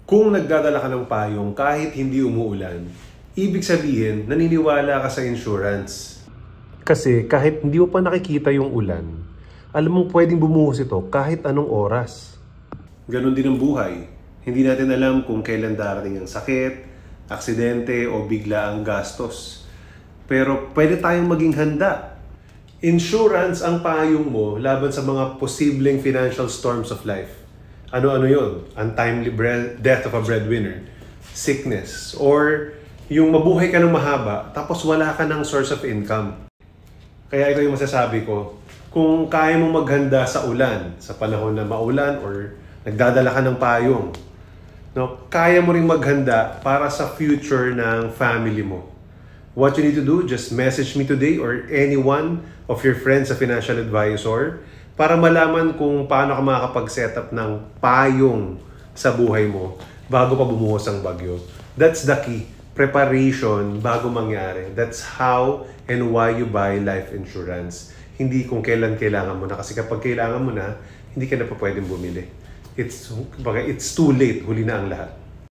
Kung nagdadala ka ng payong kahit hindi umuulan, ibig sabihin naniniwala ka sa insurance. Kasi kahit hindi mo pa nakikita yung ulan, alam mong pwedeng bumuhos ito kahit anong oras. Ganon din ang buhay. Hindi natin alam kung kailan darating ang sakit, aksidente o bigla ang gastos. Pero pwede tayong maging handa. Insurance ang payong mo laban sa mga posibleng financial storms of life. Ano-ano yun? Untimely death of a breadwinner, sickness, or yung mabuhay ka ng mahaba tapos wala ka ng source of income. Kaya ito yung masasabi ko, kung kaya mong maghanda sa ulan, sa panahon na maulan or nagdadala ka ng payong, no, kaya mo rin maghanda para sa future ng family mo. What you need to do, just message me today or any one of your friends sa financial advisor para malaman kung paano ka makakapag-setup ng payong sa buhay mo bago pa bumuhos ang bagyo. That's the key. Preparation bago mangyari. That's how and why you buy life insurance. Hindi kung kailan kailangan mo na. Kasi kapag kailangan mo na, hindi ka na pa pwedeng bumili. It's too late. Huli na ang lahat.